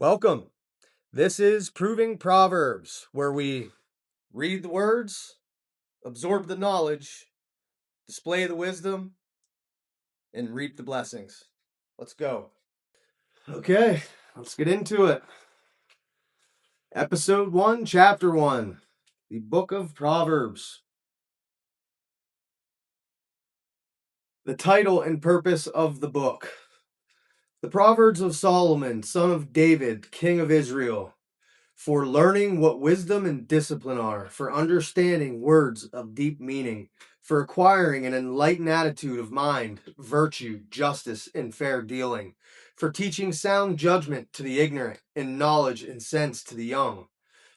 Welcome. This is Proving Proverbs, where we read the words, absorb the knowledge, display the wisdom, and reap the blessings. Let's go. Okay, let's get into it. Episode 1, Chapter 1, the Book of Proverbs. The title and purpose of the book. The Proverbs of Solomon, son of David, king of Israel, for learning what wisdom and discipline are, for understanding words of deep meaning, for acquiring an enlightened attitude of mind, virtue, justice, and fair dealing, for teaching sound judgment to the ignorant, and knowledge and sense to the young,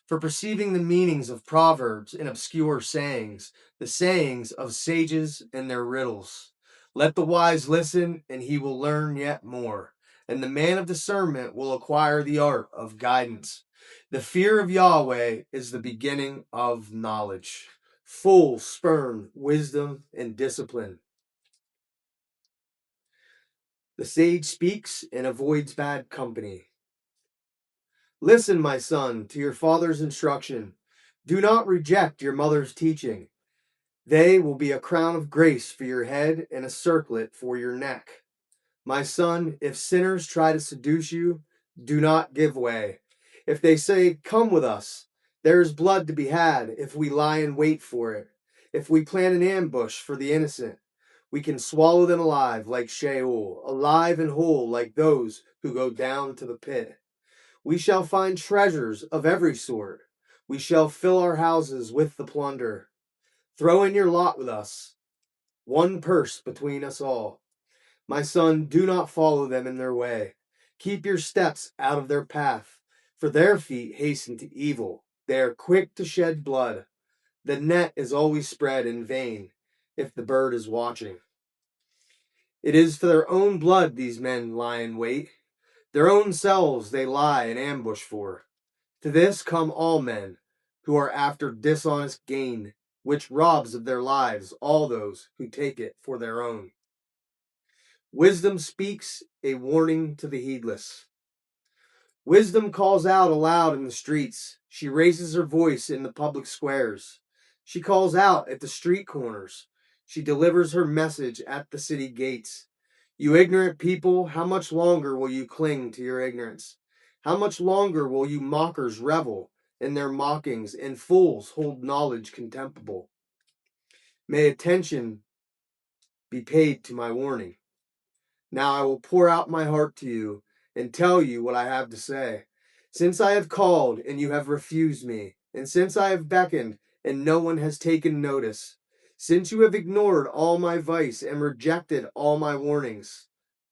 for perceiving the meanings of proverbs and obscure sayings, the sayings of sages and their riddles. Let the wise listen, and he will learn yet more, and the man of discernment will acquire the art of guidance. The fear of Yahweh is the beginning of knowledge. Fools spurn wisdom and discipline. The sage speaks and avoids bad company. Listen, my son, to your father's instruction. Do not reject your mother's teaching. They will be a crown of grace for your head and a circlet for your neck. My son, if sinners try to seduce you, do not give way. If they say, "Come with us," there is blood to be had if we lie in wait for it. If we plan an ambush for the innocent, we can swallow them alive like Sheol, alive and whole like those who go down to the pit. We shall find treasures of every sort. We shall fill our houses with the plunder. Throw in your lot with us, one purse between us all. My son, do not follow them in their way. Keep your steps out of their path, for their feet hasten to evil. They are quick to shed blood. The net is always spread in vain, if the bird is watching. It is for their own blood these men lie in wait. Their own selves they lie in ambush for. To this come all men who are after dishonest gain, which robs of their lives all those who take it for their own. Wisdom speaks a warning to the heedless. Wisdom calls out aloud in the streets. She raises her voice in the public squares. She calls out at the street corners. She delivers her message at the city gates. You ignorant people, how much longer will you cling to your ignorance? How much longer will you mockers revel in their mockings and fools hold knowledge contemptible? May attention be paid to my warning. Now I will pour out my heart to you and tell you what I have to say. Since I have called and you have refused me, and since I have beckoned and no one has taken notice, since you have ignored all my advice and rejected all my warnings,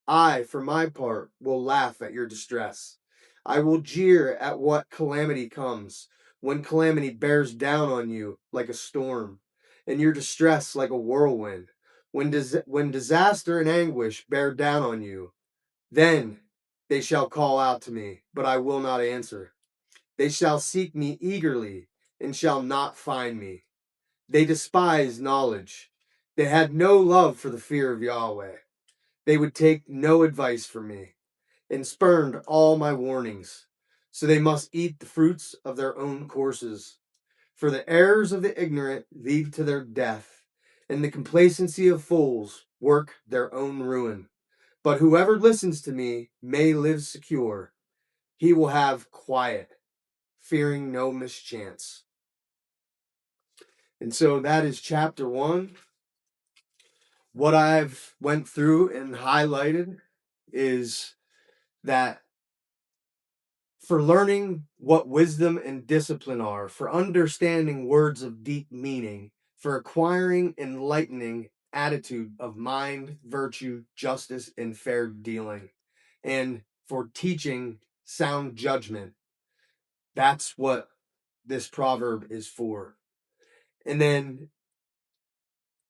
I, for my part, will laugh at your distress. I will jeer at what calamity comes, when calamity bears down on you like a storm, and your distress like a whirlwind. When disaster and anguish bear down on you, then they shall call out to me, but I will not answer. They shall seek me eagerly and shall not find me. They despise knowledge. They had no love for the fear of Yahweh. They would take no advice from me and spurned all my warnings. So they must eat the fruits of their own courses. For the errors of the ignorant lead to their death, and the complacency of fools work their own ruin. But whoever listens to me may live secure. He will have quiet, fearing no mischance. And so that is chapter 1. What I've went through and highlighted is that for learning what wisdom and discipline are, for understanding words of deep meaning, for acquiring enlightening attitude of mind, virtue, justice, and fair dealing, and for teaching sound judgment. That's what this proverb is for. And then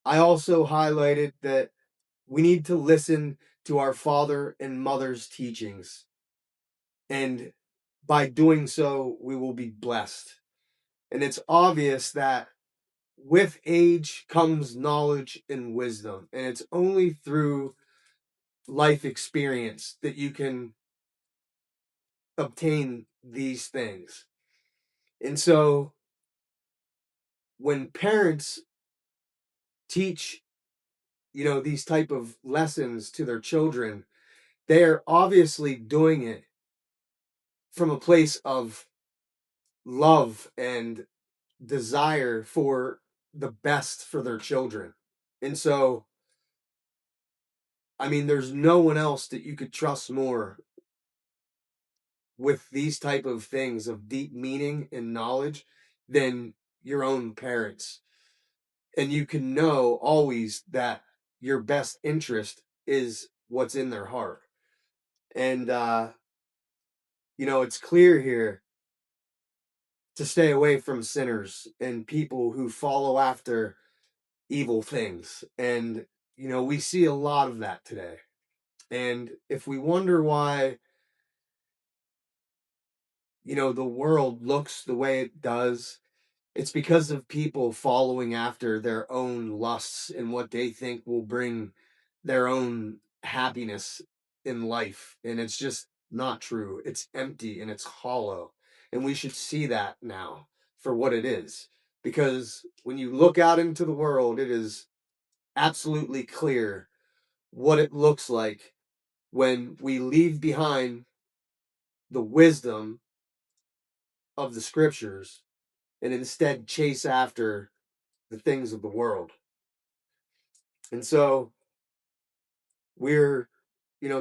I also highlighted that we need to listen to our father and mother's teachings. And by doing so, we will be blessed. And it's obvious that with age comes knowledge and wisdom. And it's only through life experience that you can obtain these things. And so when parents teach, these type of lessons to their children, they're obviously doing it from a place of love and desire for the best for their children. And so, I mean, there's no one else that you could trust more with these type of things of deep meaning and knowledge than your own parents. And you can know always that your best interest is what's in their heart. And, it's clear here to stay away from sinners and people who follow after evil things. And, we see a lot of that today. And if we wonder why, the world looks the way it does, it's because of people following after their own lusts and what they think will bring their own happiness in life. And it's just not true. It's empty and it's hollow. And we should see that now for what it is. Because when you look out into the world, it is absolutely clear what it looks like when we leave behind the wisdom of the scriptures and instead chase after the things of the world. And so we're,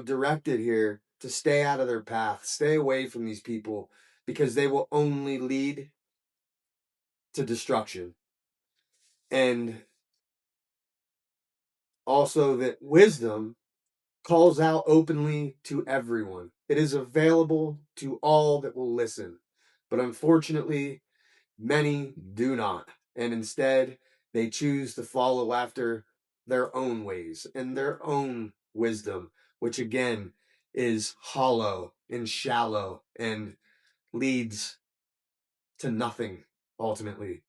directed here to stay out of their path, stay away from these people, because they will only lead to destruction. And also that wisdom calls out openly to everyone. It is available to all that will listen. But unfortunately, many do not. And instead, they choose to follow after their own ways and their own wisdom, which again is hollow and shallow and leads to nothing ultimately.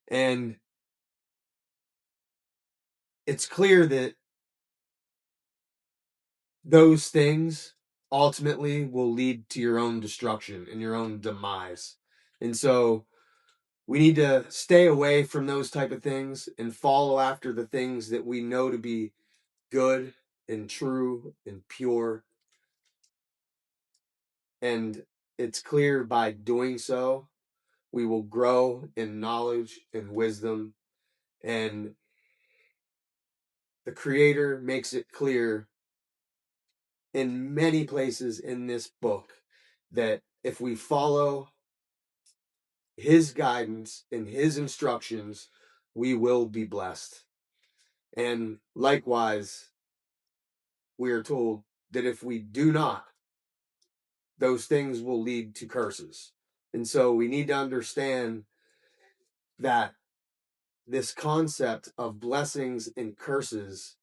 And it's clear that those things ultimately will lead to your own destruction and your own demise. And so we need to stay away from those type of things and follow after the things that we know to be good and true and pure. And it's clear by doing so, we will grow in knowledge and wisdom. And the Creator makes it clear in many places in this book that if we follow His guidance and His instructions, we will be blessed. And likewise, we are told that if we do not, those things will lead to curses. And so we need to understand that this concept of blessings and curses,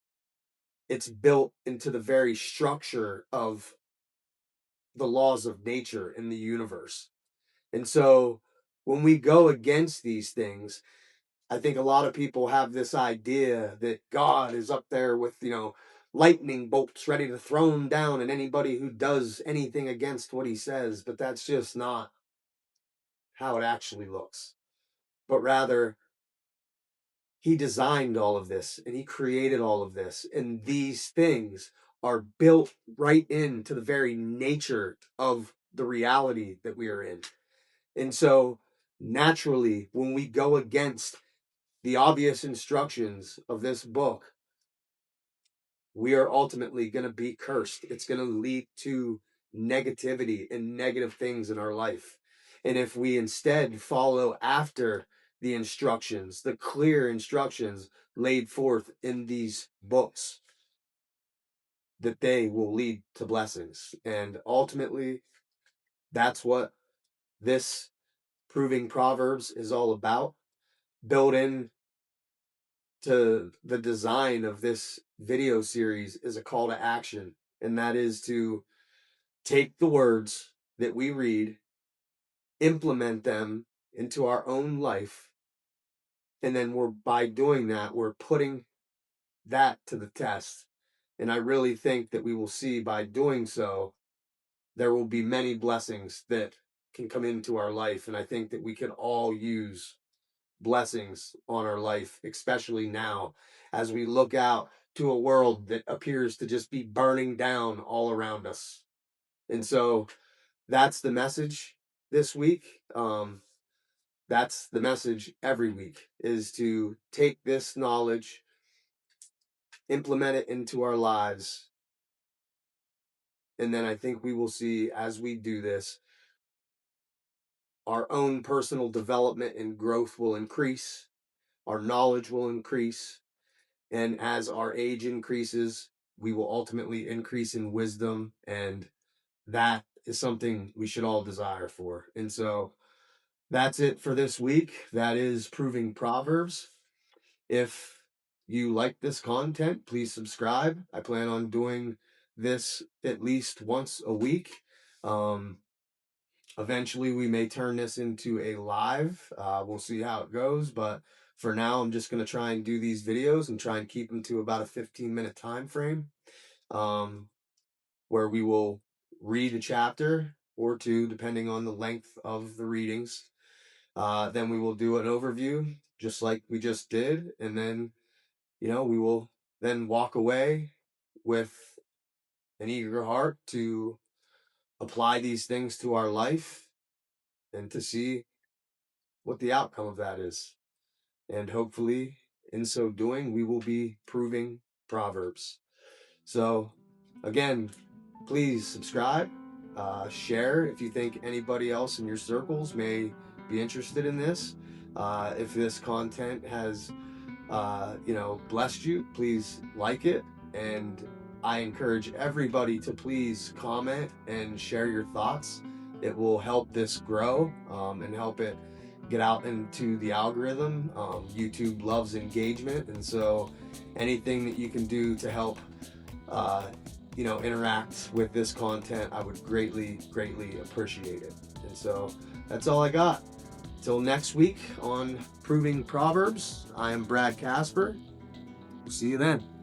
it's built into the very structure of the laws of nature in the universe. And so when we go against these things, I think a lot of people have this idea that God is up there with, lightning bolts ready to throw him down at anybody who does anything against what he says. But that's just not how it actually looks. But rather, he designed all of this and he created all of this. And these things are built right into the very nature of the reality that we are in. And so naturally, when we go against the obvious instructions of this book, we are ultimately going to be cursed. It's going to lead to negativity and negative things in our life. And if we instead follow after the instructions, the clear instructions laid forth in these books, that they will lead to blessings. And ultimately, that's what this Proving Proverbs is all about. Built in to the design of this video series is a call to action, and that is to take the words that we read, implement them into our own life, and then by doing that, we're putting that to the test. And I really think that we will see by doing so there will be many blessings that can come into our life. And I think that we could all use blessings on our life, especially now as we look out to a world that appears to just be burning down all around us. And so that's the message this week. That's the message every week, is to take this knowledge, implement it into our lives. And then I think we will see, as we do this, our own personal development and growth will increase, our knowledge will increase, and as our age increases, we will ultimately increase in wisdom, and that is something we should all desire for. And so that's it for this week. That is Proving Proverbs. If you like this content, please subscribe. I plan on doing this at least once a week. Eventually, we may turn this into a live. We'll see how it goes. But for now, I'm just going to try and do these videos and try and keep them to about a 15-minute time frame, where we will read a chapter or two, depending on the length of the readings. Then we will do an overview, just like we just did. And then, we will then walk away with an eager heart to apply these things to our life and to see what the outcome of that is. And hopefully, in so doing, we will be proving Proverbs. So, again, please subscribe, share if you think anybody else in your circles may be interested in this. If this content has, blessed you, please like it. And I encourage everybody to please comment and share your thoughts. It will help this grow and help it get out into the algorithm. YouTube loves engagement, and so anything that you can do to help interact with this content, I would greatly appreciate it. And so that's all I got. Till next week on Proving Proverbs, I am Brad Casper. See you then.